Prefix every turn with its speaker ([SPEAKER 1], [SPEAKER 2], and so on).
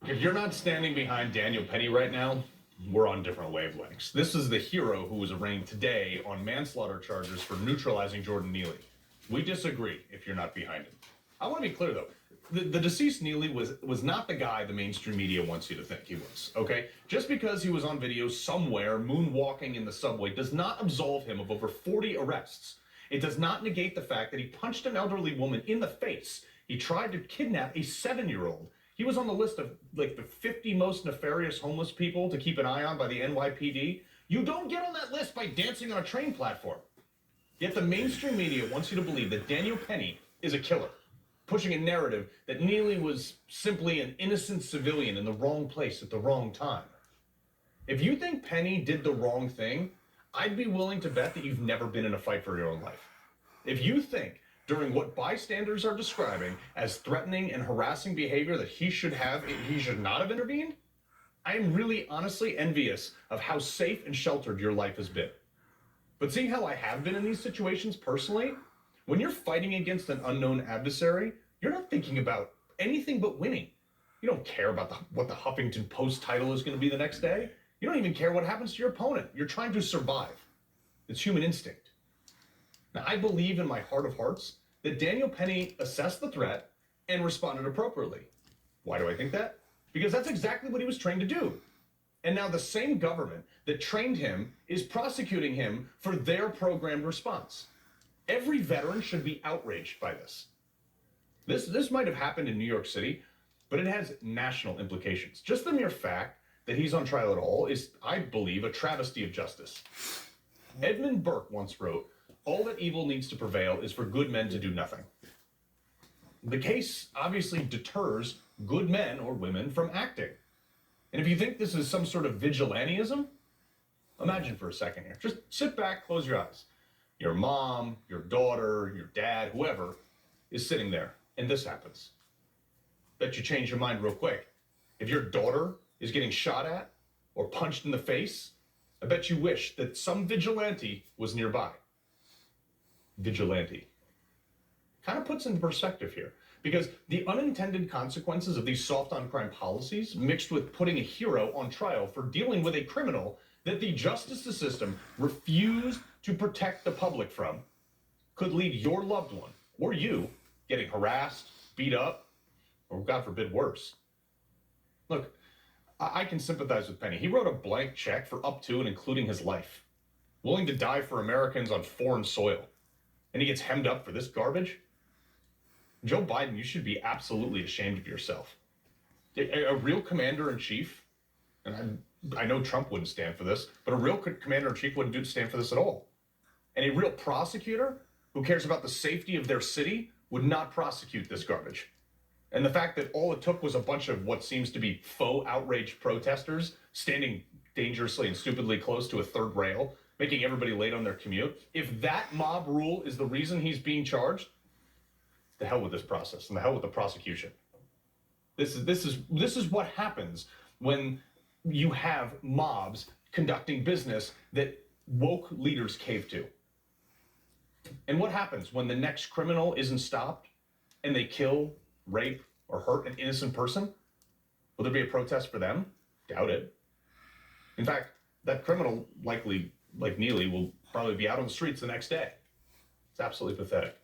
[SPEAKER 1] If you're not standing behind Daniel Penny right now, we're on different wavelengths. This is the hero who was arraigned today on manslaughter charges for neutralizing Jordan Neely. We disagree if you're not behind him. I want to be clear though. The deceased Neely was not the guy the mainstream media wants you to think he was, okay? Just because he was on video somewhere moonwalking in the subway does not absolve him of over 40 arrests. It does not negate the fact that he punched an elderly woman in the face. He tried to kidnap a 7-year-old. He was on the list of like the 50 most nefarious homeless people to keep an eye on by the NYPD. You don't get on that list by dancing on a train platform. Yet the mainstream media wants you to believe that Daniel Penny is a killer, pushing a narrative that Neely was simply an innocent civilian in the wrong place at the wrong time. If you think Penny did the wrong thing, I'd be willing to bet that you've never been in a fight for your own life. If you think during what bystanders are describing as threatening and harassing behavior that he should not have intervened, I am really honestly envious of how safe and sheltered your life has been. But seeing how I have been in these situations personally, when you're fighting against an unknown adversary, you're not thinking about anything but winning. You don't care about what the Huffington Post title is going to be the next day. You don't even care what happens to your opponent. You're trying to survive. It's human instinct. Now, I believe in my heart of hearts that Daniel Penny assessed the threat and responded appropriately. Why do I think that? Because that's exactly what he was trained to do. And now the same government that trained him is prosecuting him for their programmed response. Every veteran should be outraged by this. This might have happened in New York City, but it has national implications. Just the mere fact that he's on trial at all is, I believe, a travesty of justice. Edmund Burke once wrote, "All that evil needs to prevail is for good men to do nothing." The case obviously deters good men or women from acting. And if you think this is some sort of vigilantism, imagine for a second here. Just sit back, close your eyes. Your mom, your daughter, your dad, whoever is sitting there, and this happens. Bet you change your mind real quick. If your daughter is getting shot at or punched in the face, I bet you wish that some vigilante was nearby. Vigilante. Kind of puts into perspective here, because the unintended consequences of these soft on crime policies, mixed with putting a hero on trial for dealing with a criminal that the justice system refused to protect the public from, could leave your loved one or you getting harassed, beat up, or God forbid worse. Look, I can sympathize with Penny. He wrote a blank check for up to and including his life, willing to die for Americans on foreign soil, and he gets hemmed up for this garbage? Joe Biden, you should be absolutely ashamed of yourself. A real commander-in-chief, and I know Trump wouldn't stand for this, but a real commander-in-chief wouldn't stand for this at all. And a real prosecutor who cares about the safety of their city would not prosecute this garbage. And the fact that all it took was a bunch of what seems to be faux outraged protesters standing dangerously and stupidly close to a third rail, making everybody late on their commute. If that mob rule is the reason he's being charged, the hell with this process and the hell with the prosecution. This is what happens when you have mobs conducting business that woke leaders cave to. And what happens when the next criminal isn't stopped and they kill, rape, or hurt an innocent person? Will there be a protest for them? Doubt it. In fact, that criminal, likely like Neely, will probably be out on the streets the next day. It's absolutely pathetic.